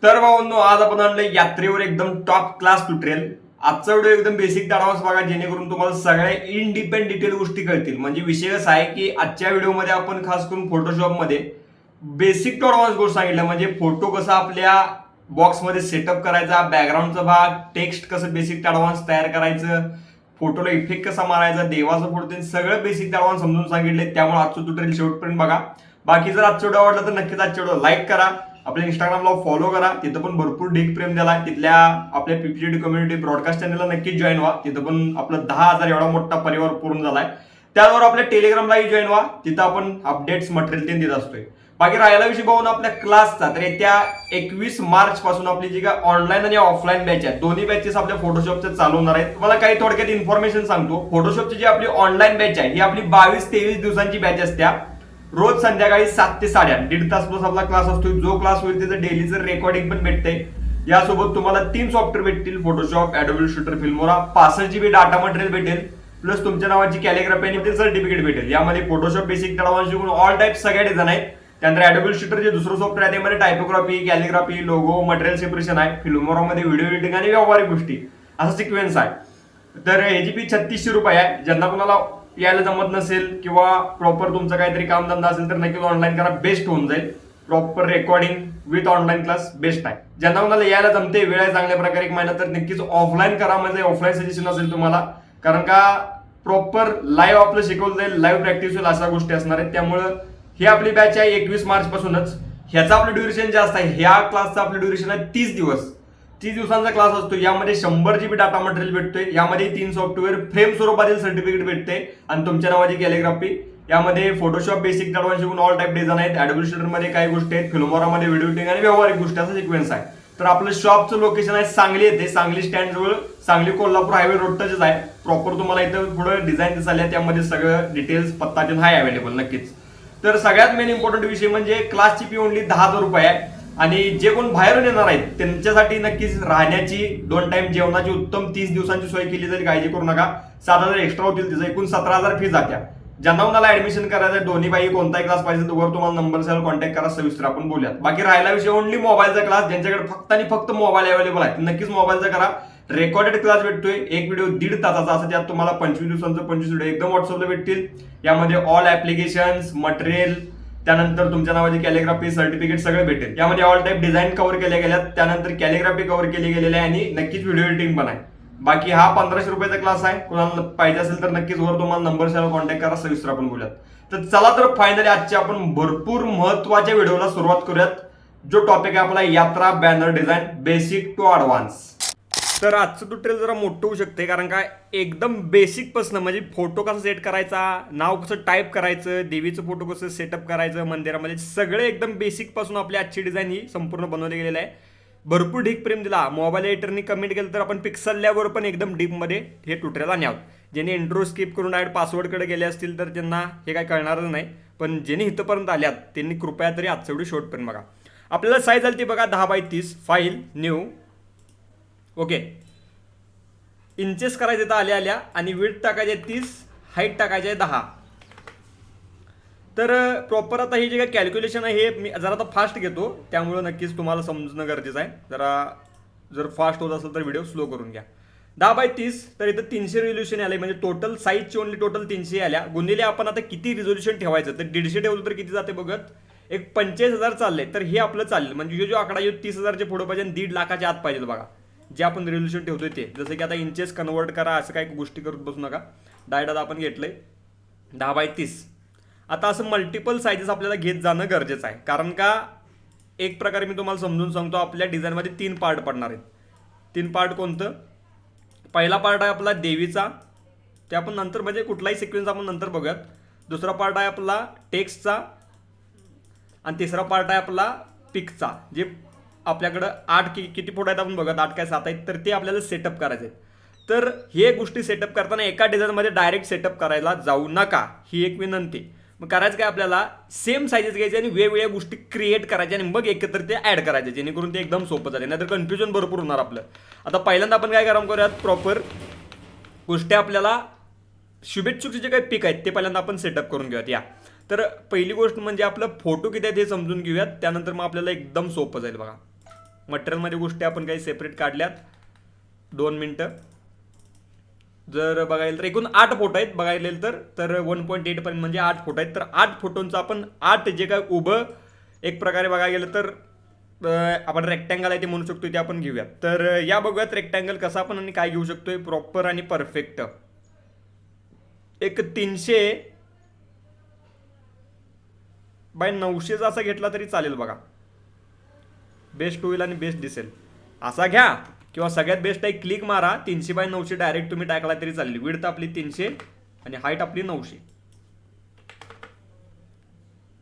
तर भावांनो, आज आपण आणलं यात्रेवर एकदम टॉप क्लास ट्युटोरियल. आजचा व्हिडिओ एकदम बेसिक ॲडव्हान्स बघा, जेणेकरून तुम्हाला सगळ्या इन डिपेंड डिटेल गोष्टी कळतील. म्हणजे विषय कसा आहे की आजच्या व्हिडिओमध्ये आपण खास करून फोटोशॉपमध्ये बेसिक टू ॲडव्हान्स गोष्ट सांगितलं. म्हणजे फोटो कसा आपल्या बॉक्समध्ये सेटअप करायचा, बॅकग्राऊंडचा भाग, टेक्स्ट कसं बेसिक टू ॲडव्हान्स तयार करायचं, फोटोला इफेक्ट कसा मारायचा, देवाचा फोटो, ते सगळं बेसिक टू ॲडव्हान्स समजून सांगितले. त्यामुळे आजचं ट्युटोरियल शेवटपर्यंत बघा. बाकी जर आजचा व्हिडिओ आवडला तर नक्कीच आजच्या व्हिडिओ लाईक करा, आपल्या इंस्टाग्रामला फॉलो करा, तिथं पण भरपूर ढीक प्रेम दिला. तिथल्या आपल्या पीपीटी कम्युनिटी ब्रॉडकास्ट चॅनलला नक्कीच जॉईन व्हा. तिथं पण आपलं 10,000 एवढा मोठा परिवार पूर्ण झालाय. त्यावर आपल्या टेलिग्रामलाही जॉईन व्हा, तिथं आपण अपडेट्स मटेरियल ते देत असतोय. बाकी राहायला विषय पाहून आपल्या क्लासचा तर येत्या 21 मार्च पासून आपली जी काय ऑनलाईन आणि ऑफलाईन बॅच आहे, दोन्ही बॅचेस आपल्या फोटोशॉपच्या चालू होणार आहेत. तुम्हाला काही थोडक्यात इन्फॉर्मेशन सांगतो. फोटोशॉपची जी आपली ऑनलाईन बॅच आहे ही आपली 22-23 दिवसांची बॅच असते. रोज संध्याकाळी 7 ते 8:30 दीड तास प्लस आपला क्लास असतो. जो क्लास होईल त्याचं डेलीचं रेकॉर्डिंग पण भेटते. यासोबत तुम्हाला 3 सॉफ्टवेअर भेटतील: फोटोशॉप, ॲडोबी शूटर, फिल्मोरा. 65 GB डाटा मटेरियल भेटेल, प्लस तुमच्या नावाची कॅलिग्राफी आणि ते सर्टिफिकेट भेटेल. यामध्ये फोटोशॉप बेसिक ॲडव्हान्स शिकून ऑल टाईप सगळ्या डिझाईन आहेत. त्यानंतर ॲडोबी शूटर जे दुसरं सॉफ्टवेअर आहे त्यामध्ये typography, calligraphy, logo, material separation आहे. फिल्मोरामध्ये व्हिडिओ एडिटिंग आणि व्यावहारिक गोष्टी असा सिक्वेन्स आहे. तर ह्याची फी 3600 रुपये आहे. ज्यांना कोणाला यायला जमत नसेल किंवा प्रॉपर तुमचं काहीतरी कामधंदा असेल तर नक्कीच ऑनलाईन करा, बेस्ट होऊन जाईल. Proper recording with online class best आहे. ज्यांना कोणाला यायला जमते, वेळ आहे चांगल्या प्रकारे एक महिना, तर नक्कीच ऑफलाईन करा. म्हणजे ऑफलाईन सजेशन असेल तुम्हाला, कारण का प्रॉपर लाईव्ह आपलं शिकवलं जाईल, लाईव्ह प्रॅक्टिस होईल, अशा गोष्टी असणार आहेत. त्यामुळं ही आपली बॅच आहे 21 मार्च पासूनच. ह्याचा आपलं ड्युरेशन जास्त आहे. ह्या क्लासचा आपलं ड्युरेशन आहे 30 दिवस. 30 दिवसांचा क्लास असतो. यामध्ये 100 GB डाटा मटेरियल भेटतोय. यामध्ये 3 सॉफ्टवेअर फ्रेम स्वरूपातील सर्टिफिकेट भेटते आणि तुमच्या नावाची कॅलिग्राफी. यामध्ये फोटोशॉप बेसिक ॲडव्हान्स शिकून ऑल टाईप डिझाईन आहेत. ॲडोबी शूटर मध्ये काही गोष्टी आहेत, फिल्मोरामध्ये व्हिडिओ एडिटिंग आणि व्यावहारिक गोष्टी असा सिक्वेन्स आहे. तर आपलं शॉपचं लोकेशन आहे सांगली येथे, सांगली स्टँड जवळ, सांगली कोल्हापूर हायवे रोड टचच आहे. प्रॉपर तुम्हाला इथं पुढे डिझाईन दिसायला, त्यामध्ये सगळं डिटेल्स पत्ता देऊन आहे अवेलेबल नक्कीच. तर सगळ्यात मेन इम्पॉर्टंट विषय म्हणजे क्लासची फी ओनली 10,000 रुपये आहे. आणि जे कोण बाहेरून येणार आहेत त्यांच्यासाठी नक्कीच राहण्याची, 2 टाइम जेवणाची उत्तम 30 दिवसांची सोय केली जाईल. काळजी करू नका. 7,000 एक्स्ट्रा होतील, तिचं एकूण 17,000 फी जात्या. ज्यांना कोणाला ऍडमिशन करायचं आहे, दोन्ही बाई कोणताही क्लास पाहिजे तर वर तुम्हाला नंबर कॉन्टॅक्ट करा, सविस्तर आपण बोलूयात. बाकी राहायला विषय ओनली मोबाईलचा क्लास. ज्यांच्याकडे फक्त आणि फक्त मोबाईल अवेलेबल आहे नक्कीच मोबाईलचा करा. रेकॉर्डेड क्लास भेटतोय, एक व्हिडिओ 1.5 तासाचा असं, त्यात तुम्हाला 25 दिवसांचं 25 व्हिडिओ एकदम व्हॉट्सअपला भेटतील. यामध्ये ऑल ऍप्लिकेशन्स, मटेरियल, त्यानंतर तुमच्या नावाची कॅलिग्राफी सर्टिफिकेट सगळं भेटेल. यामध्ये ऑल टाईप डिझाईन कव्हर केल्या गेल्यात, त्यानंतर कॅलिग्राफी कव्हर केली गेलेली आहे आणि नक्कीच व्हिडिओ एडिटिंग पण आहे. बाकी हा 1500 रुपयाचा क्लास आहे. कोणाला पाहिजे असेल तर नक्कीच वर तुम्हाला नंबर कॉन्टॅक्ट करा, सविस्तर आपण बोलूयात. तर चला तर फायनली आजच्या आपण भरपूर महत्वाच्या व्हिडिओला सुरुवात करूयात. जो टॉपिक आहे आपला यात्रा banner design basic to advance. तर आजचं ट्युटोरियल जरा मोठं होऊ शकते, कारण काय एकदम बेसिक पासून म्हणजे फोटो कसा सेट करायचा, नाव कसं टाईप करायचं, देवीचं फोटो कसं सेटअप करायचं मंदिरामध्ये, सगळे एकदम बेसिक पासून आपली आजची डिझाईन ही संपूर्ण बनवली गेलेली आहे. भरपूर डीप प्रेम दिला. मोबाईल एडिटरनी कमेंट केलं तर आपण पिक्सल लॅबवर पण एकदम डीपमध्ये हे ट्युटोरियल आणि आहोत. ज्यांनी इंट्रो स्किप करून डायरेक्ट पासवर्डकडे गेले असतील तर त्यांना हे काय कळणारच नाही. पण ज्यांनी इथंपर्यंत आल्यात त्यांनी कृपया तरी आजचं व्हिडिओ शेवटपर्यंत बघा. आपल्याला साईज आली ती बघा 10x30, file new, okay. Inches करायचे तर आल्या आणि विड्थ टाकायचे 30, हाईट टाकायचे 10. तर प्रॉपर आता ही जे काही कॅल्क्युलेशन आहे हे मी जरा आता फास्ट घेतो, त्यामुळं नक्कीच तुम्हाला समजणं गरजेचं आहे. जर फास्ट होत असेल तर व्हिडिओ स्लो करून घ्या. 10x30, तर इथं 300 रिझोल्युशन आले, म्हणजे टोटल साईजची ओनली टोटल 300 आल्या. गुणिले आपण आता किती रिझोल्युशन ठेवायचं, तर 150 ठेवलं तर किती जाते बघत, एक 45,000 चालले. तर हे आपलं चालेल. म्हणजे जो आकडा 30,000च्या पुढे पाहिजे आणि 1.5 लाखाच्या आत पाहिजे बघा, जे आपण रिझोल्युशन ठेवतोय ते. जसं की आता इंचेस कन्वर्ट करा, असं काही गोष्टी करत बसू नका. डायरेक्ट आता आपण घेतलंय 10x30. आता असं मल्टिपल साईजेस आपल्याला घेत जाणं गरजेचं आहे, कारण का एक प्रकारे मी तुम्हाला समजून सांगतो. आपल्या डिझाईनमध्ये 3 पार्ट पडणार आहेत. 3 पार्ट कोणतं? पहिला पार्ट आहे आपला देवीचा, ते आपण नंतर म्हणजे कुठलाही सिक्वेन्स आपण नंतर बघूयात. दुसरा पार्ट आहे आपला टेक्स्टचा आणि तिसरा पार्ट आहे आपला पिकचा. जे आपल्याकडं 8 किती फोटो आहेत आपण बघत, 8 काय 7 आहेत, तर ते आपल्याला सेटअप करायचे. तर हे गोष्टी सेटअप करताना एका डिझाईनमध्ये डायरेक्ट सेटअप करायला जाऊ नका, ही एक विनंती. मग करायचं काय, आपल्याला सेम साईजेस घ्यायचे आणि वेगवेगळ्या गोष्टी क्रिएट करायच्या आणि मग एकत्र ते ऍड करायचे, जेणेकरून ते एकदम सोपं झाले, नाहीतर कन्फ्युजन भरपूर होणार आपलं. आता पहिल्यांदा आपण काय करूयात, प्रॉपर गोष्टी आपल्याला शुभेच्छुकचे जे काही पिक आहेत ते पहिल्यांदा आपण सेटअप करून घेऊयात. या तर पहिली गोष्ट म्हणजे आपलं फोटो किती आहेत हे समजून घेऊयात, त्यानंतर मग आपल्याला एकदम सोपं जाईल बघा. मटेरियलमध्ये गोष्टी आपण काही सेपरेट काढल्यात. 2 मिनटं. जर बघायला तर एकूण 8 फोटो आहेत बघायला तर 1.8 पर्यंत म्हणजे 8 फोटो आहेत. तर 8 फोटोंचं आपण 8 जे काय उभं एक प्रकारे बघायला गेलं तर आपण रेक्टँगल आहे ते म्हणू शकतो ते आपण घेऊयात. तर या बघूयात रेक्टँगल कसा आपण आणि काय घेऊ शकतोय प्रॉपर आणि परफेक्ट. एक 300x900 असा घेतला तरी चालेल बघा. बेस्ट होईल आणि बेस्ट दिसेल असा घ्या, किंवा सगळ्यात बेस्ट आहे क्लिक मारा 300x900 डायरेक्ट तुम्ही टाकला तरी चालेल. विड्थ आपली 300 आणि हाईट आपली 900.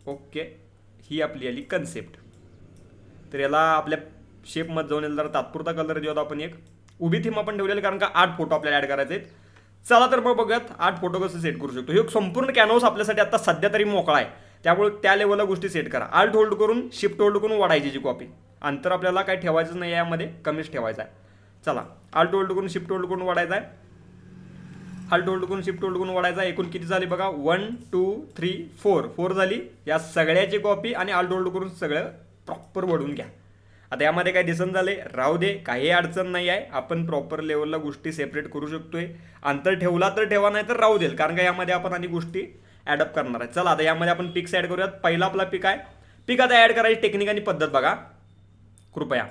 ओके, ही आपली आली कन्सेप्ट. तर याला आपल्या शेपमध्ये जाऊन याला जरा तात्पुरता कलर देऊयात आपण. एक उभी थीम आपण ठेवलेली कारण का 8 फोटो आपल्याला ॲड करायचे आहेत. चला तर मग बघूयात 8 फोटो कसं सेट करू शकतो. हे संपूर्ण कॅनव्हास आपल्यासाठी आता सध्या तरी मोकळा आहे, त्यामुळे त्या लेवलला गोष्टी सेट करा. आल्ट होल्ड करून शिफ्ट होल्ड करून वाढायची जी कॉपी. अंतर आपल्याला काय ठेवायचं नाही यामध्ये, कमीच ठेवायचं आहे. चला आल्ट होल्ड करून शिफ्ट होल्ड करून वाढायचा आहे. आल्ट होल्ड करून शिफ्ट होल्ड करून वाढायचा. एकूण किती झाली बघा 1 2 3 4 झाली. या सगळ्याची कॉपी आणि आल्ट होल्ड करून सगळं प्रॉपर वळून घ्या. आता यामध्ये काय दिसन झाले राहू दे, काही अडचण नाही आहे. आपण प्रॉपर लेवलला गोष्टी सेपरेट करू शकतोय. अंतर ठेवला तर ठेवा, नाही तर राहू देईल कारण का यामध्ये आपण आणि गोष्टी ॲडअप करणार आहे. चला आता यामध्ये आपण पिक्स ॲड करूयात. पहिला आपला पिक आहे. पिक आता ॲड करायची टेक्निक आणि पद्धत बघा कृपया.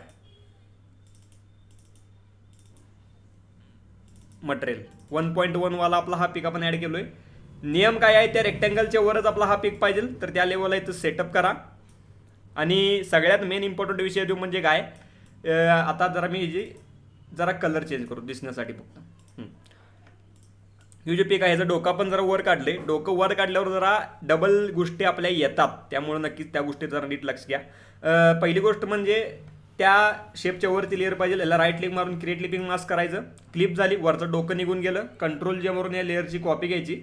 मटेरियल 1.1 वाला आपला हा पिक आपण ॲड केलोय. नियम काय आहे, त्या रेक्टँगलच्या वरच आपला हा पिक पाहिजे, तर त्या लेवलला इथं सेटअप करा. आणि सगळ्यात मेन इम्पॉर्टंट विषय जो म्हणजे काय, आता जरा मी जरा कलर चेंज करू दिसण्यासाठी फक्त. हे जे पीक आहे ह्याचं डोका पण जरा वर काढले. डोकं वर काढल्यावर जरा डबल गोष्टी आपल्या येतात, त्यामुळे नक्कीच त्या गोष्टी जरा नीट लक्ष घ्या. पहिली गोष्ट म्हणजे त्या शेपच्या वरती लेअर पाहिजे. याला राईट क्लिक मारून क्रिएट क्लिपिंग मास्क करायचं. क्लिप झाली, वरचं डोकं निघून गेलं. कंट्रोल जे मारून या लेअरची कॉपी घ्यायची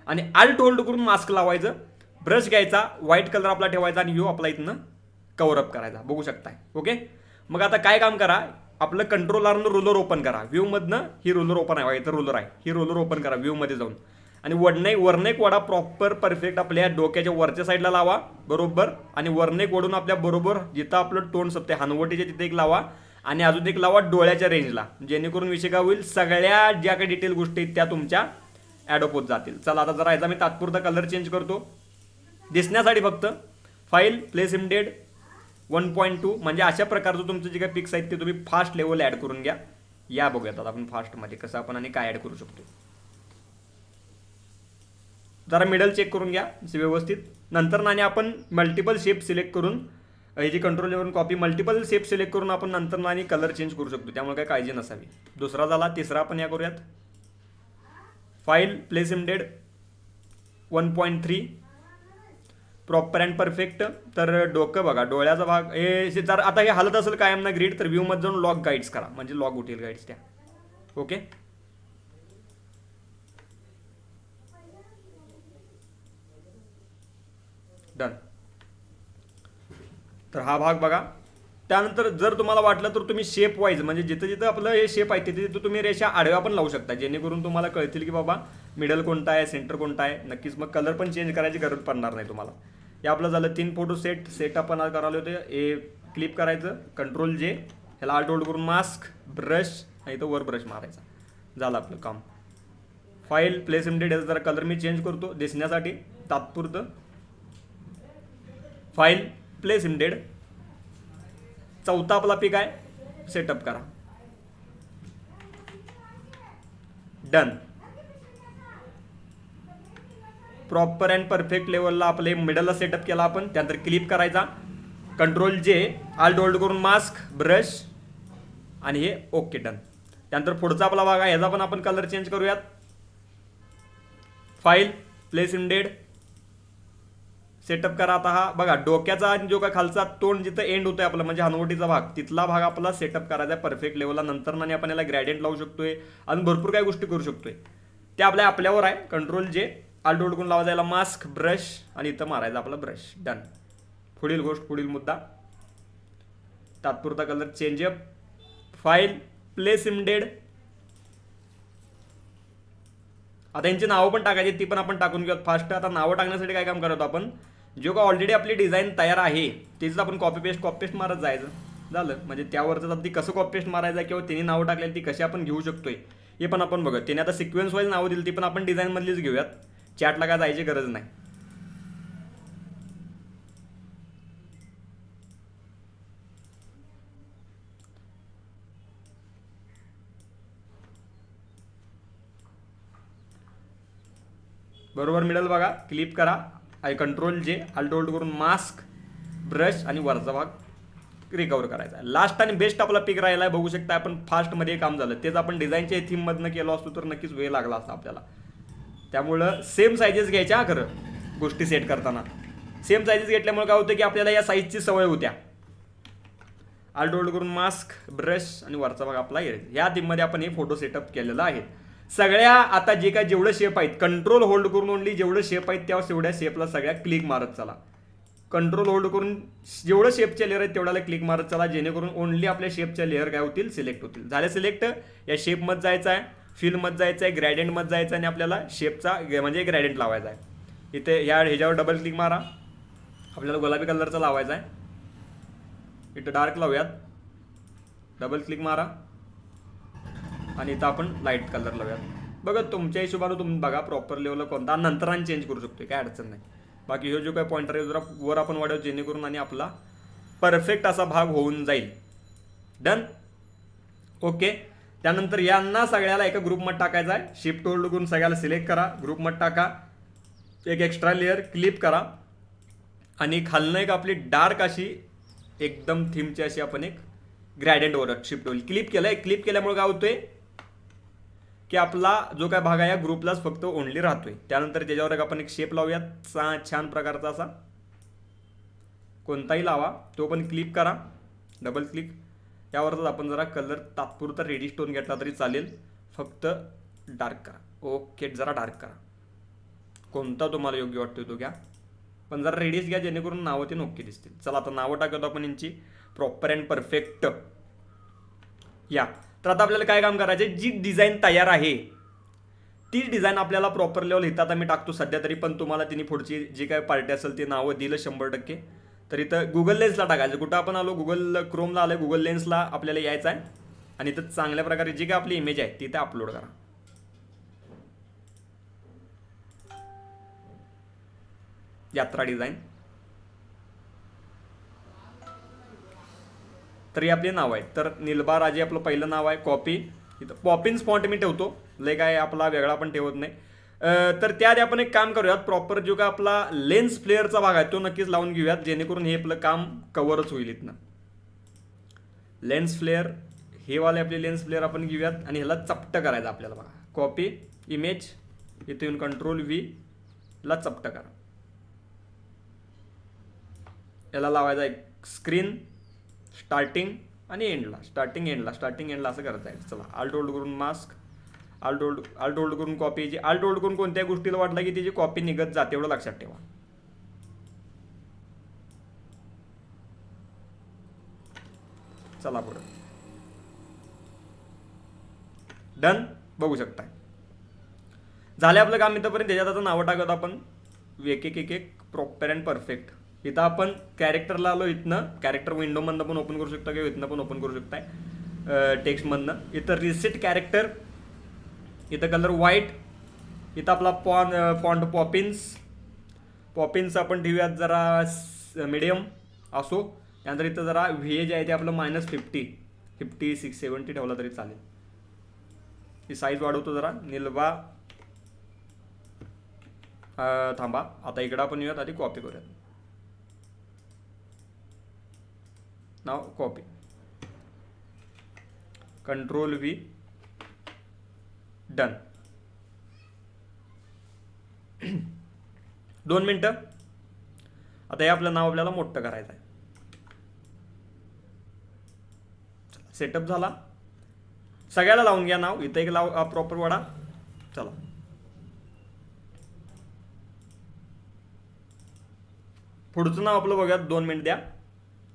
आणि आल्ट होल्ड करून मास्क लावायचं. ब्रश घ्यायचा, व्हाईट कलर आपला ठेवायचा आणि ह्यो आपला इथनं कव्हरअप करायचा. बघू शकताय. ओके, मग आता काय काम करा, आपलं कंट्रोलरनं रोलर ओपन करा. व्ह्यूमधनं ही रोलर ओपन आहे, इथं रोलर आहे, ही रोलर ओपन करा व्ह्यूमध्ये जाऊन. आणि वरने वडा प्रॉपर परफेक्ट आपल्या डोक्याच्या वरच्या साईडला लावा बरोबर. आणि वरने ओढून आपल्या बरोबर जिथं आपलं तोंड सपते हनवटीच्या तिथे एक लावा. आणि अजून एक लावा डोळ्याच्या रेंजला, जेणेकरून विषय काय होईल, सगळ्या ज्या काही डिटेल गोष्टी आहेत त्या तुमच्या ॲडॉप होत जातील. चला आता जरा याचा मी तात्पुरता कलर चेंज करतो दिसण्यासाठी फक्त. फाईल प्लेस इमडेड 1.2 म्हणजे अशा प्रकारचं तुमचं जे काही पिक्स आहेत ते तुम्ही फास्ट लेवल ॲड करून घ्या. या बघूयात आता आपण फास्टमध्ये कसं आपण आणि काय ॲड करू शकतो. जरा मिडल चेक करून घ्या व्यवस्थित. नंतर नाणे आपण मल्टिपल शेप सिलेक्ट करून ह्याची कंट्रोलवरून कॉपी मल्टिपल शेप सिलेक्ट करून आपण नंतर नाणी कलर चेंज करू शकतो, त्यामुळे काही काळजी नसावी. दुसरा झाला. तिसरा आपण या करूयात. File place embed 1.3 proper and perfect. तर डोकं बघा, डोळ्याचा भाग हे जर आता हे हलत असेल कायम ना ग्रीड, तर व्ह्यूमध्ये जाऊन लॉक गाईड्स करा, म्हणजे लॉक उठेल गाईड्स त्या. Okay, done. तर हा भाग बघा. त्यानंतर जर तुम्हाला वाटलं तर तुम्ही शेप वाईज म्हणजे जिथं जिथं आपलं हे शेप आहे तिथे तिथं तुम्ही रेषा आडव्या पण लावू शकता, जेणेकरून तुम्हाला कळतील की बाबा मिडल कोणता आहे, सेंटर कोणता आहे. नक्कीच मग कलर पण चेंज करायची गरज पडणार नाही तुम्हाला. हे आपलं झालं 3 फोटो सेट आपण करायला होते. हे क्लिप करायचं, कंट्रोल जे, ह्याला आल्ट होल्ड करून मास्क, ब्रश आणि तो वर ब्रश मारायचा. झालं आपलं काम. फाईल प्लेस इमडेड याचा जरा कलर मी चेंज करतो दिसण्यासाठी तात्पुरतं. File place embed. चौथा आपला पिक आहे, सेटअप करा. डन. प्रॉपर अँड परफेक्ट लेवलला आपले मिडलला सेटअप केला आपण. त्यानंतर क्लिप करायचा, कंट्रोल जे, आल्ट होल्ड करून मास्क, ब्रश आणि हे ओके डन. त्यानंतर पुढचा आपला भाग आहे, ह्याचा पण आपण कलर चेंज करूयात. फाईल प्लेस इमडेड सेटअप करा. आता हा बघा डोक्याचा आणि जो काय खालचा तोंड जिथं एंड होतोय आपला म्हणजे हनवटीचा भाग, तिथला भाग आपला सेटअप करायचा आहे परफेक्ट लेवलला. नंतर ना आपण याला ग्रॅडियंट लावू शकतोय आणि भरपूर काही गोष्टी करू शकतोय. ते आपल्यावर आहे. कंट्रोल जे, आल्ट होल्ड करून लावा जायला मास्क, ब्रश आणि इथं मारायचा आपला ब्रश. डन. पुढील गोष्ट, पुढील मुद्दा, तात्पुरता colour change up. File place embed. आता यांची नावं पण टाकायची, ती पण आपण टाकून घेऊ फास्ट. आता नावं टाकण्यासाठी काय काम करतो आपण, जो का ऑलरेडी आपली डिझाईन तयार आहे तेच आपण कॉपी पेस्ट मारत जायचं. झालं. म्हणजे त्यावरच अगदी कसं कॉपी पेस्ट मारायचं किंवा त्यांनी नावं टाकलेली ती कशी आपण घेऊ शकतोय हे पण आपण बघत. त्याने आता सिक्वेन्स वाईज नावं दिली ती पण आपण डिझाईनमधलीच घेऊयात, चॅटला काय जायची गरज नाही. बरोबर मिळेल बघा. क्लिप करा, कंट्रोल जे, अल्ट होल्ड करून मास्क, ब्रश आणि वरचा भाग रिकवर करायचा आहे. लास्ट आणि बेस्ट आपला पिक राहिला आहे. बघू शकता आपण फास्टमध्ये काम झालं. तेच आपण डिझाईनच्या थीममधनं केलं असतो तर नक्कीच वेळ लागला असता आपल्याला. त्यामुळं सेम साईजेस घ्यायच्या खरं गोष्टी सेट करताना. सेम साईजेस घेतल्यामुळे काय होतं की आपल्याला या साईजची सवय होत्या. अल्ट होल्ड करून मास्क, ब्रश आणि वरचा भाग आपला येईल. या थीममध्ये आपण हे फोटो सेटअप केलेलं आहे. सगळ्या आता जे काय जेवढं शेप आहेत कंट्रोल होल्ड करून ओनली जेवढं शेप आहेत तेवढ्या शेपला सगळ्या क्लिक मारत चला. कंट्रोल होल्ड करून जेवढं शेपच्या लेअर आहेत तेवढ्याला क्लिक मारत चला, जेणेकरून ओनली आपल्या शेपच्या लेअर काय होतील, सिलेक्ट होतील. झाले सिलेक्ट. या शेपमध्ये जायचं आहे, फिलमध्ये जायचं आहे, ग्रॅडियंटमध्ये जायचं आहे आणि आपल्याला शेपचा म्हणजे ग्रॅडियंट लावायचा आहे. इथे ह्याच्यावर डबल क्लिक मारा. आपल्याला गुलाबी कलरचा लावायचा आहे. इथं डार्क लावूयात, डबल क्लिक मारा आणि इथं आपण लाईट कलर लावूयात. बघा तुमच्या हिशोबानं तुम्ही बघा प्रॉपर लेवलला कोणता, नंतर आणि चेंज करू शकतो, काय अडचण नाही. बाकी हे जो काय पॉइंटर आहे जरा वर आपण वाढवू जेणेकरून आणि आपला परफेक्ट असा भाग होऊन जाईल. डन. ओके. त्यानंतर यांना सगळ्याला एका ग्रुपमध्ये टाकायचा आहे. शिफ्ट होल्ड करून सगळ्याला सिलेक्ट करा, ग्रुपमध्ये टाका, एक एक्स्ट्रा लेअर क्लिप करा आणि खालनं एक आपली डार्क अशी एकदम थीमची अशी आपण एक ग्रॅडियंट वर शिफ्ट होईल. क्लिप केलंय. क्लिप केल्यामुळे काय होतोय की आपला जो काय भाग आहे या ग्रुपलाच फक्त ओनली राहतोय. त्यानंतर त्याच्यावर आपण एक शेप लावूयात छान प्रकारचा असा, कोणताही लावा, तो पण क्लिप करा, डबल क्लिक. यावरच आपण जरा कलर तात्पुरता रेडिश टोन घेतला तरी चालेल, फक्त डार्क करा. ओके, जरा डार्क करा, कोणता तुम्हाला योग्य वाटतोय तो घ्या, पण जरा रेडिश घ्या जेणेकरून नावं ते नोके दिसतील. चला आता नावं टाकतो आपण यांची प्रॉपर अँड परफेक्ट. या तर आता आपल्याला काय काम करायचं, जी डिझाईन तयार आहे ती डिझाईन आपल्याला प्रॉपर लेवल इथं आता मी टाकतो सध्या तरी, पण तुम्हाला तिने पुढची जी काय पार्टी असेल ते नावं दिलं 100%. तर इथं गुगल लेन्सला टाकायचं. कुठं आपण आलो, गुगल क्रोमला आलं, गुगल लेन्सला आपल्याला यायचं आहे आणि इथं चांगल्या प्रकारे जी काय आपली इमेज आहे ती इथं अपलोड करा. यात्रा डिझाईन. तर हे आपले नाव आहे. तर निलबा राजे आपलं पहिलं नाव आहे. कॉपी. इथं पॉपिन्स फॉन्ट मी ठेवतो, लय काय आपला वेगळा पण ठेवत नाही. तर त्याआधी आपण एक काम करूयात, प्रॉपर जो काय आपला लेन्स फ्लेअरचा भाग आहे तो नक्कीच लावून घेऊयात जेणेकरून हे आपलं काम कव्हरच होईल. इथनं लेन्स फ्लेअर, हे वाले आपले लेन्स फ्लेअर आपण घेऊयात आणि ह्याला चपटं करायचं आपल्याला. बघा, कॉपी इमेज, इथे येऊन कंट्रोल व्ही ला चपटं करा. याला लावायचा एक स्क्रीन, स्टार्टिंग आणि एंडला, स्टार्टिंग एंडला असं करता येईल. चला, अल्ट होल्ड करून मास्क, अल्ट होल्ड करून कॉपी. जी अल्ट होल्ड करून कोणत्या गोष्टीला वाटलं की त्याची कॉपी निघत जाते, एवढं लक्षात ठेवा. चला पुढे. डन. बघू शकता झाले आपलं काम इथंपर्यंत. त्याच्यात आता नावं टाकत आपण एक एक प्रॉपर अँड परफेक्ट. इथं आपण कॅरेक्टरला आलो, इथनं कॅरेक्टर विंडोमधनं पण ओपन करू शकता किंवा इथनं पण ओपन करू शकताय टेक्स्टमधनं. इथं रिसेट कॅरेक्टर, इथं कलर व्हाईट, इथं आपला फॉन्ट पॉपिन्स आपण ठेवूयात जरा मीडियम असो. त्यानंतर इथं जरा व्ही जे आहे ते आपलं -50, 56, 70 ठेवला तरी चालेल. ही साईज वाढवतो जरा. निलबा थांबा, आता इकडं आपण येऊयात, आधी कॉपी करूयात. नाव कॉपी, कंट्रोल व्ही, डन. 2 मिनटं. आता हे आपलं नाव आपल्याला मोठं करायचं आहे. सेटअप झाला. सगळ्याला लावून घ्या नाव. इथं एक लाव प्रॉपर वाडा. चला, पुढचं नाव आपलं बघूयात. 2 मिनिट द्या.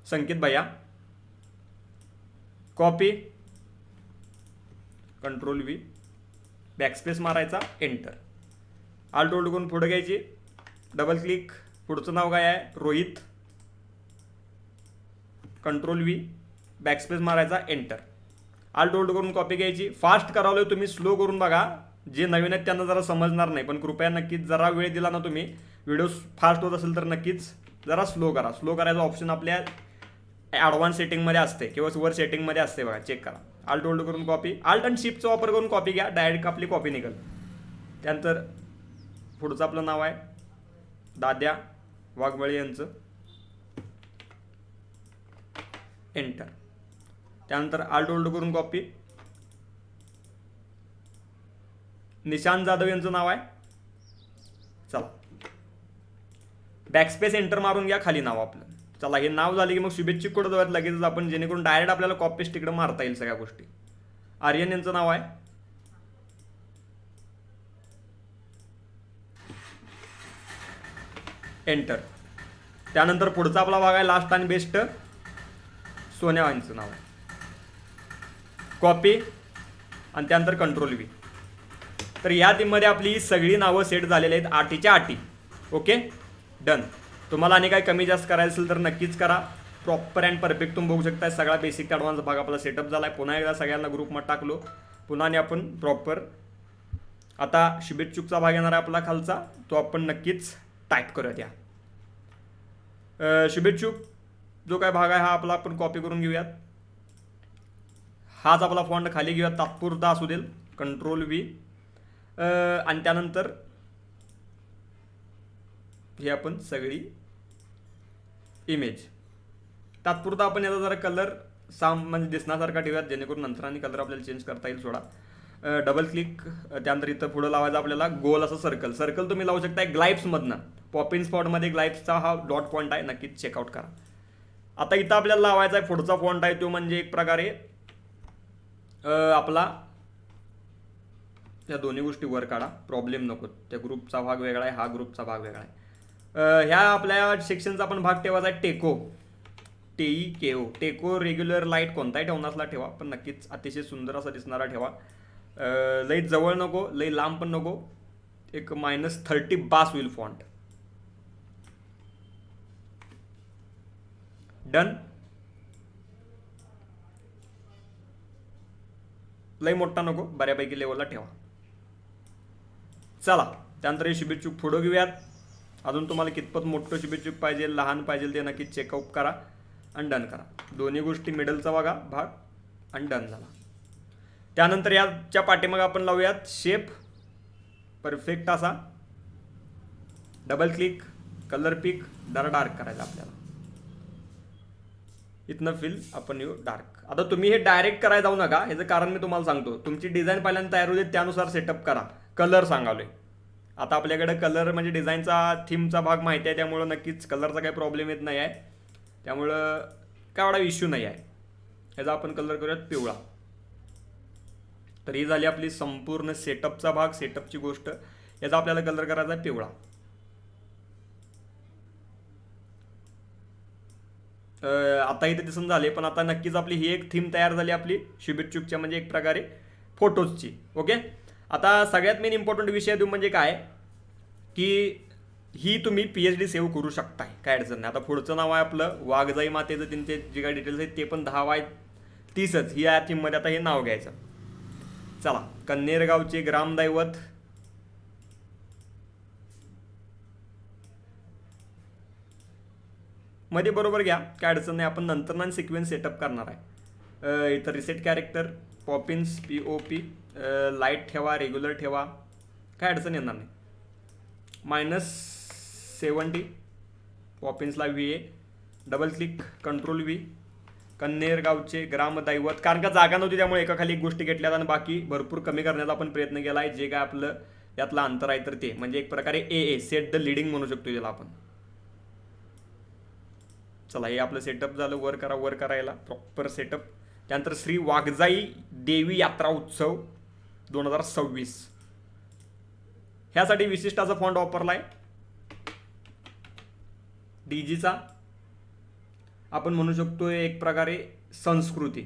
संकेत भैया. कॉपी, कंट्रोल व्ही, बॅकस्पेस मारायचा, एंटर. अल्ट होल्ड करून पुढे घ्यायची, डबल क्लिक. पुढचं नाव काय आहे, रोहित. कंट्रोल व्ही, बॅकस्पेस मारायचा, एंटर. आल्ट होल्ड करून कॉपी घ्यायची. फास्ट करावलं तुम्ही, स्लो करून बघा. जे नवीन आहेत त्यांना जरा समजणार नाही, पण कृपया नक्कीच जरा वेळ दिला ना तुम्ही, व्हिडिओ फास्ट होत असेल तर नक्कीच जरा स्लो करा. स्लो करायचा ऑप्शन आपल्या ॲडव्हान्स सेटिंगमध्ये असते किंवा वर सेटिंगमध्ये असते बघा, चेक करा. आल्ट होल्ड करून कॉपी, आल्ट आणि शिफ्टचा वापर करून कॉपी घ्या, डायरेक्ट आपली कॉपी निघेल. त्यानंतर पुढचं आपलं नाव आहे दाद्या वाघबळे यांचं, एंटर. त्यानंतर आल्ट होल्ड करून कॉपी, निशांत जाधव यांचं नाव आहे. चला बॅकस्पेस एंटर मारून घ्या, खाली नाव आपलं. चला हे नाव झाले की मग शुभेच्छुक कुठं जाऊयात लगेचच आपण, जेणेकरून डायरेक्ट आपल्याला कॉपी पेस्ट तिकडे मारता येईल सगळ्या गोष्टी. आर्यन यांचं नाव आहे, एंटर. त्यानंतर पुढचा आपला भाग आहे लास्ट आणि बेस्ट, सोन्या यांचं नाव आहे, कॉपी आणि त्यानंतर कंट्रोल व्ही. तर या टीममध्ये आपली सगळी नावं सेट झालेली आहेत, 8च्या 8. Okay, done. तुम्हाला आणि काय कमी जास्त करायचं असेल तर नक्कीच करा. प्रॉपर अँड परफेक्ट तुम्ही बघू शकता, सगळा बेसिक ॲडव्हान्स भाग आपला सेटअप झाला आहे. पुन्हा एकदा सगळ्यांना ग्रुपमध्ये टाकलो, पुन्हा आणि आपण प्रॉपर आता शुभेच्छुकचा भाग येणार आहे आपला खालचा, तो आपण नक्कीच टाईप करूयात. या शुभेच्छुक जो काय भाग आहे हा आपला आपण कॉपी करून घेऊयात. हाच आपला फॉन्ट खाली घेऊयात, तात्पुरता असू देईल, कंट्रोल व्ही. आणि त्यानंतर हे आपण सगळी इमेज तात्पुरता आपण याचा जरा कलर म्हणजे दिसण्यासारखा ठेवूयात, जेणेकरून नंतर आणि कलर आपल्याला चेंज करता येईल. सोडा, डबल क्लिक. त्यानंतर इथं पुढं लावायचं आपल्याला गोल असं सर्कल. सर्कल तुम्ही लावू शकता ग्लाइप्समधनं, पॉपिन स्पॉटमध्ये ग्लाइप्सचा हा डॉट पॉईंट आहे, नक्कीच चेकआउट करा. आता इथं आपल्याला लावायचा आहे पुढचा फॉन्ट आहे तो म्हणजे एक प्रकारे आपला, या दोन्ही गोष्टी वर काढा, प्रॉब्लेम नको. त्या ग्रुपचा भाग वेगळा आहे, हा ग्रुपचा भाग वेगळा आहे. ह्या आपल्या सेक्शनचा आपण भाग ठेवायचा आहे टेको, TEKO. टेको रेग्युलर लाईट कोणताही ठेवण्यासला ठेवा, पण नक्कीच अतिशय सुंदर असा दिसणारा ठेवा. लई जवळ नको, लई लांब पण नको, एक -30 बास होईल फॉन्ट. डन. लई मोठा नको, बऱ्यापैकी लेवलला ठेवा. चला त्यानंतर हे शुभेच्छुक पुढं घेऊयात. अजून तुम्हाला कितपत मोठं शुभेच्छुक पाहिजे, लहान पाहिजे ते नक्कीच चेकआउट करा आणि डन करा. दोन्ही गोष्टी मिडलचा बघा भाग आणि डन झाला. त्यानंतर याच्या पाठीमागे आपण लावूयात शेप, परफेक्ट असा. डबल क्लिक, कलर पिक, डार्क करायचा आपल्याला. इथनं फिल आपण येऊ डार्क. आता तुम्ही हे डायरेक्ट करायला जाऊ नका, ह्याचं कारण मी तुम्हाला सांगतो. तुमची डिझाईन पहिल्यांदा तयार होते, त्यानुसार सेटअप करा. कलर सांगालोय आता आपल्याकडे, कलर म्हणजे डिझाईनचा थीमचा भाग माहिती आहे, त्यामुळं नक्कीच कलरचा काही प्रॉब्लेम येत नाही आहे, त्यामुळं काय एवढा इश्यू नाही आहे. ह्याचा आपण कलर करूयात पिवळा. तर ही झाली आपली संपूर्ण सेटअपचा भाग, सेटअपची गोष्ट. याचा आपल्याला कलर करायचा आहे पिवळा. आता इथे दिसून झाले, पण आता नक्कीच आपली ही एक थीम तयार झाली आपली शुभेच्छुकच्या, म्हणजे एक प्रकारे फोटोजची. ओके, आता सगळ्यात मेन इम्पॉर्टंट विषय देऊ म्हणजे काय की ही तुम्ही PhD सेव्ह करू शकताय, काय अडचण नाही. आता पुढचं नाव आहे आपलं वाघजाई मातेचं, त्यांचे जे काही डिटेल्स आहेत ते पण 10 आहे 30च ही या थीममध्ये आता हे नाव घ्यायचं. चला, कन्नेरगावचे ग्रामदैवत, मध्ये बरोबर घ्या, काय अडचण नाही. आपण नंतर सिक्वेन्स सेटअप करणार आहे. इथं reset character, Poppins POP, light ठेवा, रेग्युलर ठेवा, काय अडचण येणार नाही. -70 पॉपिन्सला VA, double click, control V, कन्नेरगावचे ग्रामदैवत. कारण का जागा नव्हती त्यामुळे एका खाली एक गोष्टी घेतल्यात आणि बाकी भरपूर कमी करण्याचा आपण प्रयत्न केला आहे. जे काय आपलं यातलं अंतर आहे तर ते म्हणजे एक प्रकारे AA सेट द लीडिंग म्हणू शकतो त्याला आपण. चला, हे आपलं सेटअप झालं. वर करा, वर करायला प्रॉपर सेटअप. त्यानंतर श्री वाघजाई देवी यात्रा उत्सव 2026 ह्यासाठी विशिष्ट असा फॉन्ट वापरलाय DGचा. आपण म्हणू शकतो एक प्रकारे संस्कृती.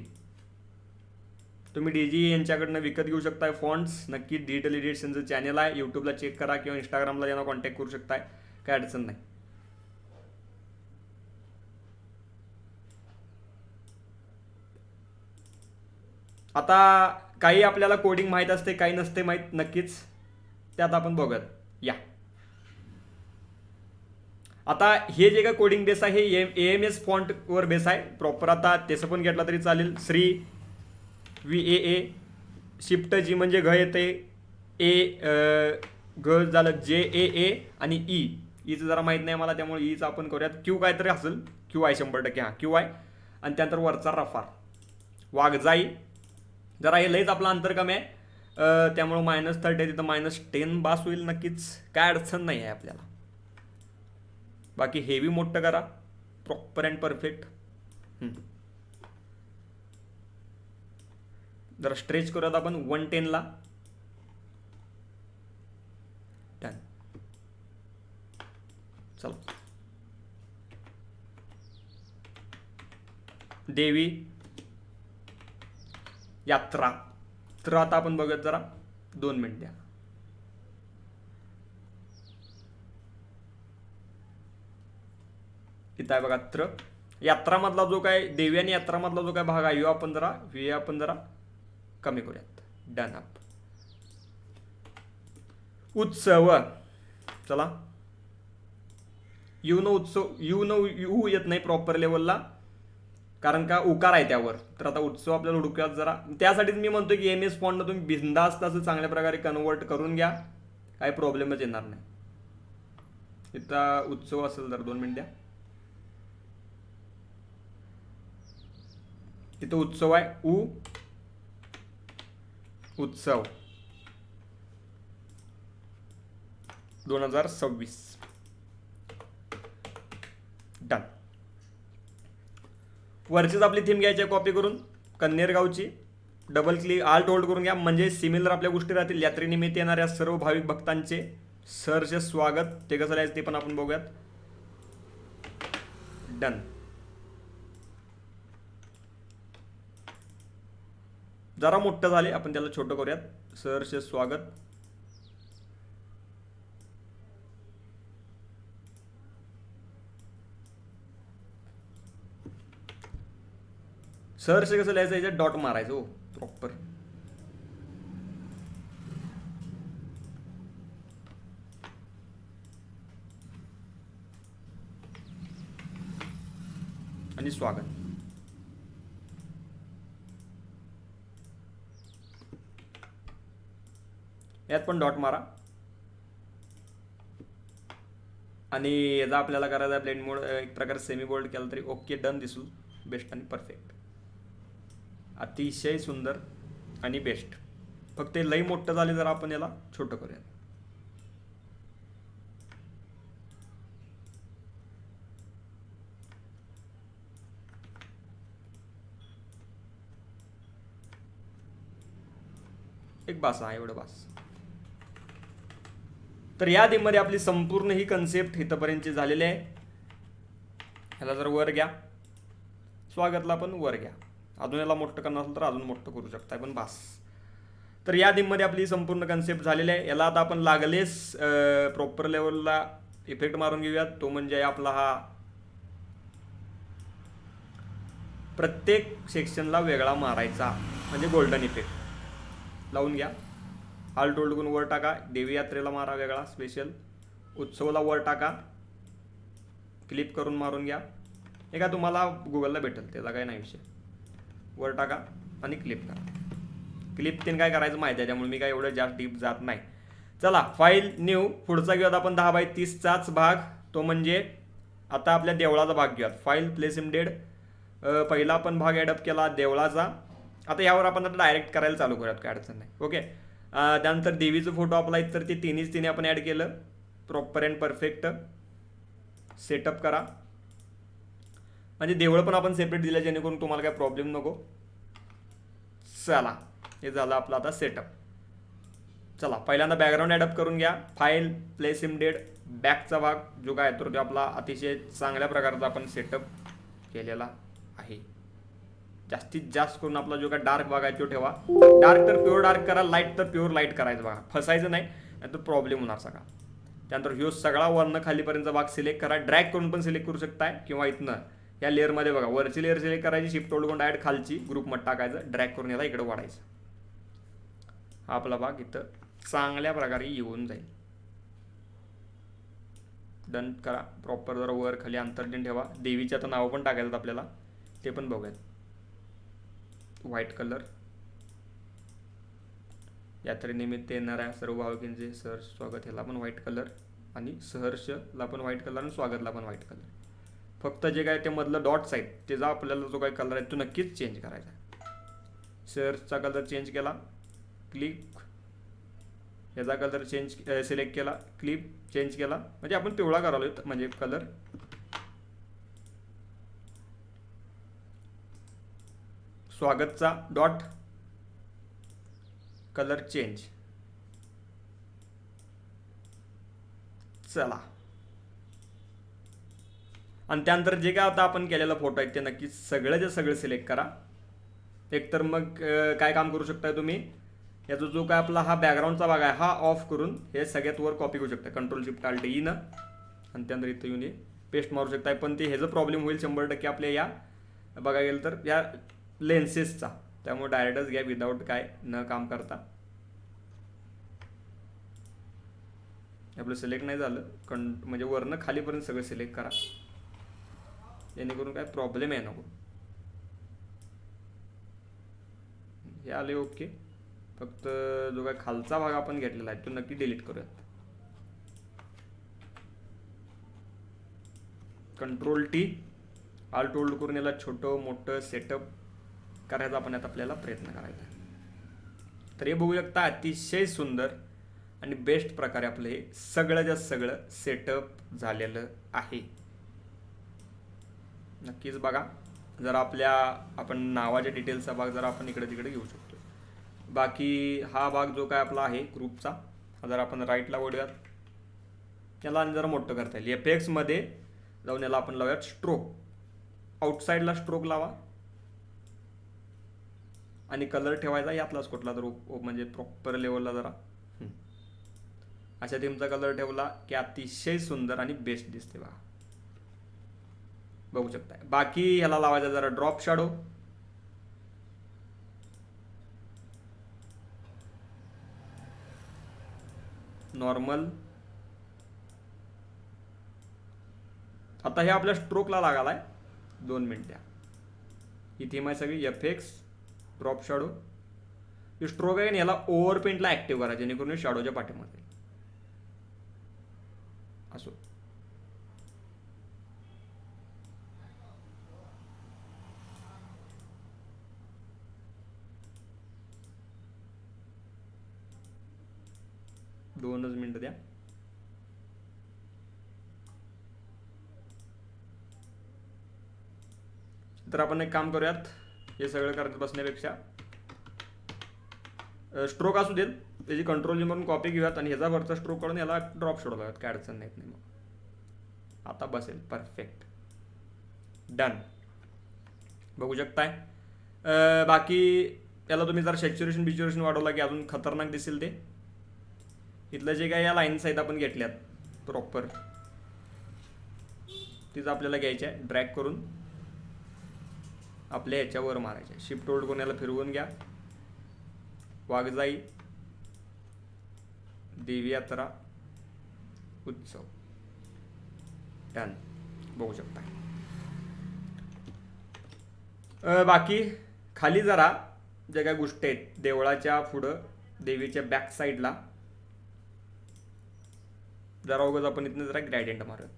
तुम्ही DG यांच्याकडनं विकत घेऊ शकताय फॉन्ट्स. नक्की डिजिटल एडिशनचं चॅनल आहे, यूट्यूबला चेक करा किंवा इंस्टाग्रामला यांना कॉन्टॅक्ट करू शकताय, काय अडचण नाही. आता काही आपल्याला कोडिंग माहीत असते, काही नसते माहीत, नक्कीच त्यात आपण बघूयात. या आता हे जे काय कोडिंग बेस आहे हे AMS फॉन्टवर बेस आहे प्रॉपर. आता त्याचं पण घेतला तरी चालेल. श्री VAA, शिफ्ट जी म्हणजे घ येते, घ झालं JAA आणि ईचं जरा माहीत नाही मला, त्यामुळे ईचं आपण करूयात. क्यू काहीतरी असेल, क्यू आहे 100%. हां क्यू आहे. आणि त्यानंतर वरचा रफार वाघजाई. जरा हे लईच आपलं अंतर कमी आहे, त्यामुळं -30 तिथं -10 बास होईल नक्कीच, काय अडचण नाही आहे आपल्याला. बाकी हेवी मोठं करा प्रॉपर अँड परफेक्ट. जरा स्ट्रेच करूयात आपण 110ला. डन. चला देवी यात्रा. तर आता आपण बघूयात जरा 2 मिनिट द्या. इथं आहे बघा त्र यात्रामधला जो काय देवी आणि यात्रामधला जो काय भाग आहे आपण जरा कमी करूयात. Done up. उत्सव. चला यू येत नाही प्रॉपर लेवलला, कारण का उकार आहे त्यावर. तर आता उत्सव आपल्याला हुडक्यात जरा. त्यासाठीच मी म्हणतो की MS फॉन्टनं तुम्ही बिंदास्त असं चांगल्या प्रकारे कन्वर्ट करून घ्या, काही प्रॉब्लेमच येणार नाही. इथं उत्सव असेल तर 2 मिनिट द्या. इथं उत्सव आहे उत्सव 2026. डन. वरचीच आपली थीम घ्यायची कॉपी करून कन्नेर गावची. डबल क्लिक आल्ट होल्ड करून घ्या, म्हणजे सिमिलर आपल्या गोष्टी राहतील. यात्रेनिमित्त येणाऱ्या सर्व भाविक भक्तांचे सहर्ष स्वागत. ते कसं लिहायचं ते पण आपण बघूयात. डन. जरा मोठं झाले, आपण त्याला छोटं करूयात. सहर्ष स्वागत. सहर्ष कसं लिहायचं, याच्यात डॉट मारायचं हो प्रॉपर. आणि स्वागत. यात पण डॉट मारा. आणि याचा आपल्याला करायचा ब्लेंड मोड एक प्रकारे सेमी बोल्ड केला तरी ओके. डन. दिसू बेस्ट आणि परफेक्ट. अतिशय सुंदर आणि बेस्ट. फक्त लई मोठं झाले जर आपण याला छोटं करूया. एक बास आहे, एवढं बास. तर या थीममध्ये आपली संपूर्ण ही कन्सेप्ट इथंपर्यंतची झालेली आहे. ह्याला जर वर घ्या, स्वागतला पण वर घ्या. अजून याला मोठं करणार असेल तर अजून मोठं करू शकताय, पण बास. तर या थीममध्ये आपली संपूर्ण कन्सेप्ट झालेली आहे. याला आता आपण लागलेच प्रॉपर लेवलला इफेक्ट मारून घेऊयात. तो म्हणजे आपला हा प्रत्येक सेक्शनला वेगळा मारायचा, म्हणजे गोल्डन इफेक्ट लावून घ्या. आल्ट होल्ड करून वर टाका. देवी यात्रेला मारा वेगळा स्पेशल. उत्सवला वर टाका. क्लिप करून मारून घ्या. हे का तुम्हाला गुगलला भेटेल, त्याचा काही नाही विषय. वर टाका आणि क्लिप करा. क्लिप तीन काय करायचं माहिती आहे, त्यामुळे मी काय एवढं जास्त डीप जात नाही. चला फाईल न्यू. पुढचा घेऊयात आपण 10x30चाच भाग. तो म्हणजे आता आपल्या देवळाचा भाग घेऊयात. File place embed. पहिला आपण भाग ॲडअप केला देवळाचा. आता यावर आपण आता डायरेक्ट करायला चालू करूयात, काय अडचण नाही. ओके. त्यानंतर देवीचं फोटो आपला तर ते तिन्ही आपण ॲड केलं. प्रॉपर अँड परफेक्ट सेटअप करा. म्हणजे देवळं पण आपण सेपरेट दिलं, जेणेकरून तुम्हाला काय प्रॉब्लेम नको. चला हे झालं आपलं आता सेटअप. चला पहिल्यांदा बॅकग्राऊंड ॲडअप करून घ्या. File place इमडेड. बॅकचा भाग जो काय तर तो आपला अतिशय चांगल्या प्रकारचा आपण सेटअप केलेला आहे. जास्तीत जास्त करून आपला जो काय डार्क भाग आहे तो ठेवा. डार्क तर प्युअर डार्क करा, लाईट तर प्युअर लाईट करायचं बघा. फसायचं नाही, तर प्रॉब्लेम होणार सगळा. त्यानंतर ह्यो सगळा वरनं खालीपर्यंतचा भाग सिलेक्ट करा. ड्रॅग करून पण सिलेक्ट करू शकताय, किंवा इथनं या लेअरमध्ये बघा वरची लेअर सिलेक्ट करायची, शिफ्ट होल्ड करून डायरेक्ट खालची ग्रुपमध्ये टाकायचं, ड्रॅग करून याला इकडे वाढायचं. हा आपला भाग इथं चांगल्या प्रकारे येऊन जाईल. डन करा. प्रॉपर जरा वर खाली अंतर देऊन ठेवा. देवीचे आता नाव पण टाकायचं आपल्याला, ते पण बघूयात. White colour. यात्रेनिमित्त येणाऱ्या सर्व भाविकांचे सहर्ष स्वागत, ह्याला पण व्हाईट कलर, आणि सहर्षला पण व्हाईट कलर आणि स्वागतला पण व्हाईट कलर. फक्त जे काय ते मधलं डॉट्स आहेत त्याचा आपल्याला जो काही कलर आहे तो नक्कीच चेंज करायचा आहे. सहर्षचा कलर चेंज केला, क्लिक. याचा कलर चेंज सिलेक्ट केला, क्लिप चेंज केला, म्हणजे आपण पिवळा करायला म्हणजे कलर. स्वागतचा डॉट कलर चेंज. चला, आणि त्यानंतर जे काय आता आपण केलेला फोटो आहे ते नक्कीच सगळं सगळं सिलेक्ट करा. एकतर मग काय काम करू शकताय तुम्ही, याचा जो काय आपला हा बॅकग्राऊंडचा भाग आहे हा ऑफ करून हे सगळ्यात वर कॉपी करू शकता, कंट्रोल शिफ्ट आल्ट ई न, आणि त्यानंतर इथं येऊन पेस्ट मारू शकताय. पण ते ह्याचा प्रॉब्लेम होईल 100% आपल्या या बघायला गेलं तर या लेन्सेसचा. त्यामुळे डायरेक्टच घ्या विदाऊट काय न काम करता. आपलं सिलेक्ट नाही झालं म्हणजे वरनं खालीपर्यंत सगळं सिलेक्ट करा, जेणेकरून काय प्रॉब्लेम आहे नको. हे आले ओके. फक्त जो काय खालचा भाग आपण घेतलेला आहे तो नक्की डिलीट करूयात. कंट्रोल टी आल्ट होल्ड करून याला छोटं मोठं सेटअप करायचा आपण आता आपल्याला प्रयत्न करायचा. तर हे बघू शकता अतिशय सुंदर आणि बेस्ट प्रकारे आपलं हे सगळं सगळं सेटअप झालेलं आहे. नक्कीच बघा. जर आपल्या आपण नावाच्या डिटेल्सचा भाग जरा आपण इकडे तिकडे घेऊ शकतो. बाकी हा भाग जो काय आपला आहे ग्रुपचा, हा जर आपण राईटला वळूयात, याला आणि जरा मोठं करता येईल. एफेक्ट्समध्ये जाऊन याला आपण लावूयात स्ट्रोक. आउटसाईडला स्ट्रोक लावा आणि कलर ठेवायचा यातलाच कुठला तर म्हणजे प्रॉपर लेवलला जरा अशा थीमचा कलर ठेवला की अतिशय सुंदर आणि बेस्ट दिसते बघा, बघू शकता. बाकी ह्याला लावायचा जरा ड्रॉप शॅडो. नॉर्मल. आता हे आपल्या स्ट्रोकला लागालाय 2 मिनिटं. ही थीम आहे सगळी एफेक्ट्स ड्रॉप शॅडो. ही स्ट्रोक आहे याला ओव्हर पेंटला ऍक्टिव्ह करा जेणेकरून शॅडोच्या पाठीमध्ये असो. दोनच मिनिटं द्या. तर आपण एक काम करूयात, हे सगळं करत बसण्यापेक्षा स्ट्रोक असू देत, त्याची कंट्रोल म्हणून कॉपी घेऊयात आणि ह्याचा वरचा स्ट्रोक काढून याला ड्रॉप शोड लावूयात, काय अडचण नाही. मग आता बसेल परफेक्ट. डन. बघू शकताय. बाकी याला तुम्ही जर सॅच्युरेशन बिच्युरेशन वाढवला की अजून खतरनाक दिसेल ते. इथलं जे काय या लाईन्स आहेत आपण घेतल्यात प्रॉपर, तीच आपल्याला घ्यायच्या आहे. ड्रॅग करून आपल्या ह्याच्यावर मारायच्या. शिफ्ट होल्ड करून याला फिरवून घ्या. वाघजाई देवी यात्रा उत्सव. डन. बघू शकता. बाकी खाली जरा ज्या काय गोष्टी आहेत देवळाच्या पुढं देवीच्या बॅक साईडला जरा उगाच आपण इथनं जरा ग्रॅडियंट मारूया,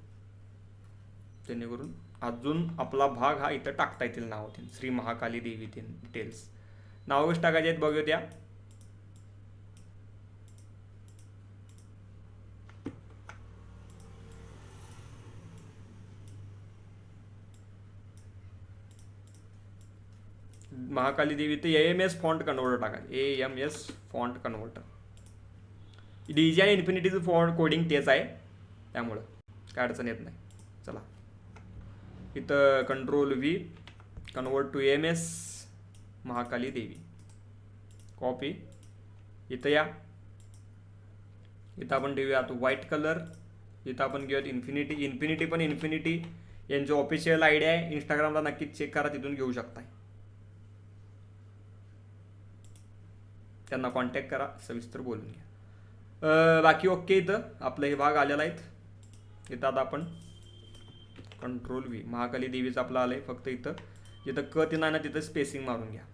जेणेकरून अजून आपला भाग हा इथं टाकता येतील. नाव होतील श्री महाकाली देवी डिटेल्स. नाव कशी टाकायचे आहेत बघूया. त्या महाकाली देवी ते AMS फॉन्ट कन्वर्टर टाकायचं. AMS font converter. डीजी आणि इन्फिनिटीचं फॉन्ट कोडिंग तेच आहे, त्यामुळं काय अडचण येत नाही. चला इथं control V convert to AMS Mahakali Devi. Copy. इथं या. इथं आपण ठेवूयात व्हाईट कलर. इथं आपण घेऊयात इन्फिनिटी. इन्फिनिटी पण इन्फिनिटी यांची ऑफिशियल आयडिया आहे, इंस्टाग्रामला नक्कीच चेक करा, तिथून घेऊ शकताय. त्यांना कॉन्टॅक्ट करा, सविस्तर बोलून घ्या. बाकी ओके. इथं आपलं हे भाग आलेला आहेत. इथं आता आपण कंट्रोल व्ही महाकाली देवीचं आपलं आलंय. फक्त इथं जिथं क ती नाही ना तिथं स्पेसिंग मारून घ्या.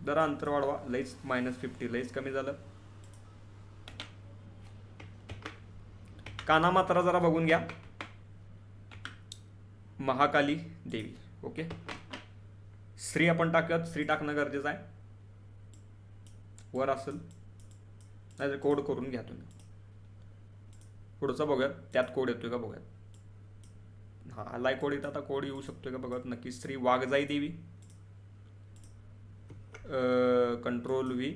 जरा अंतर वाढवा, लईच -50 लईच कमी झालं. काना मात्रा जरा बघून घ्या. महाकाली देवी. ओके. श्री आपण टाकूयात, श्री टाकणं गरजेचं आहे. वर असेल नाही कोड करून घ्या तुम्ही. पुढचं बघूयात, त्यात कोड येतोय का बघूयात. हा आलाय कोड. इथं आता कोड येऊ शकतोय का बघत नक्की. श्री वाघजाई देवी, कंट्रोल व्ही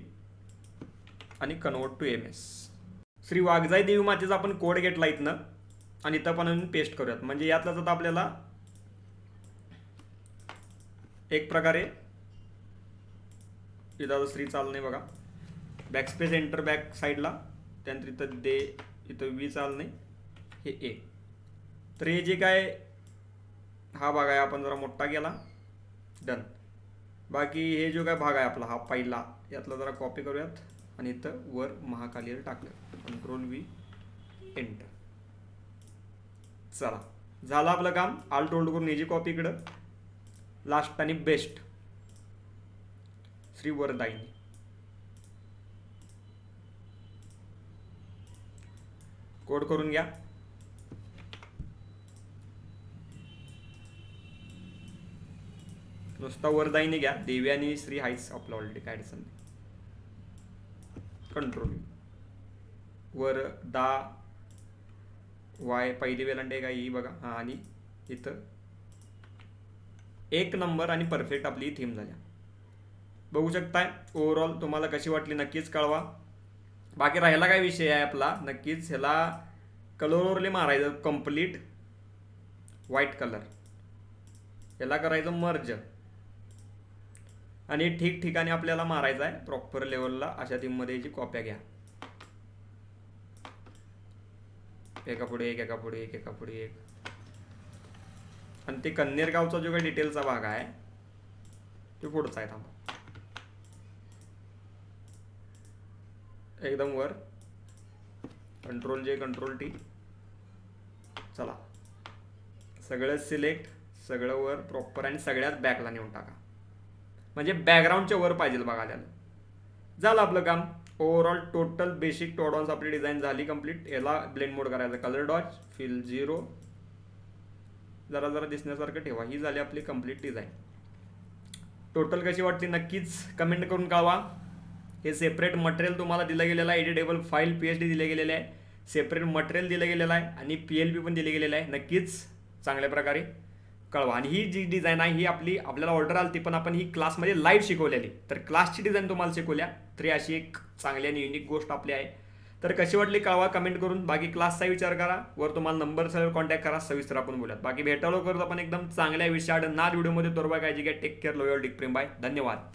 आणि convert to MS. Shri Waghjai Devi मातेचा आपण कोड घेतला इथनं आणि इथं पण पेस्ट करूयात. म्हणजे यातलाच आता आपल्याला एक प्रकारे इथं श्री चाल नाही बघा. बॅकस्पेस एंटर बॅक साईडला, त्यानंतर इथं दे, इथं V चाल नाही, हे A. तर हे जे काय हा भाग आहे आपण जरा मोठा केला, डन. बाकी हे जो काय भाग आहे आपला हा पहिला, यातला जरा कॉपी करूयात आणि इथं वर महाकालीला टाकलं. Control V enter. चला झालं आपलं काम. आल्ट होल्ड करून याची कॉपी इकडं. लास्ट आणि बेस्ट श्री वरदायिनी. कोड करून घ्या. नुसता वरदायिनी घ्या. देवी आणि श्री हाईस आपलं ऑलरेडी काय अडचण नाही. कंट्रोल वर दा वाय पहिली वेलांटे का ही बघा. हा आणि इथं एक नंबर आणि परफेक्ट आपली थीम झाल्या. बघू शकताय. ओव्हरऑल तुम्हाला कशी वाटली नक्कीच कळवा. बाकी राहिला काय विषय आहे आपला, नक्कीच ह्याला कलरवरले मारायचं कंप्लीट व्हाईट कलर. याला करायचं मर्ज आणि ठिकठिकाणी आपल्याला मारायचं आहे प्रॉपर लेवलला. अशा थीममध्ये याची कॉप्या घ्या. एका पुढे एक, एका पुढे एक, एका पुढे एक. आणि ते कन्नेर गावचा जो काही डिटेलचा भाग आहे तो पुढचा आहे. थांबा एकदम वर. Control J control T. चला सगळं सिलेक्ट, सगळं वर प्रॉपर आणि सगळ्यात बॅकला नेऊन टाका. म्हणजे बॅकग्राऊंडच्या वर पाहिजे बघा आल्याला. झालं आपलं काम. ओव्हरऑल टोटल बेसिक टॉडॉन्स आपली डिझाईन झाली कंप्लीट. याला ब्लेंड मोड करायचा, कलर डॉच, फिल 0, जरा जरा दिसण्यासारखं ठेवा. ही झाली आपली कंप्लीट डिझाईन. टोटल कशी वाटली नक्कीच कमेंट करून कळवा. हे सेपरेट मटेरियल तुम्हाला दिलं गेलेलं आहे. एडिटेबल फाईल PSD दिले गेलेले आहे. सेपरेट मटेरियल दिलं गेलेलं आहे आणि PLP पण दिले गेलेलं आहे. नक्कीच चांगल्या प्रकारे कळवा. आणि ही जी डिझाईन आहे ही आपल्याला ऑर्डर आली ती पण आपण ही क्लासमध्ये लाईव्ह शिकवलेली. तर क्लासची डिझाईन तुम्हाला शिकवल्या. तरी अशी एक चांगली आणि युनिक गोष्ट आपली आहे. तर कशी वाटली कळवा कमेंट करून. बाकी क्लासचा विचार करा. वर तुम्हाला नंबर सर कॉन्टॅक्ट करा. सविस्तर आपण बोलूयात. बाकी भेटायला करत आपण एकदम चांगल्या विषयात नाद व्हिडिओमध्ये. तोरबा काळजी घ्या. Take care. लॉयल डिक प्रेम. बाय. धन्यवाद.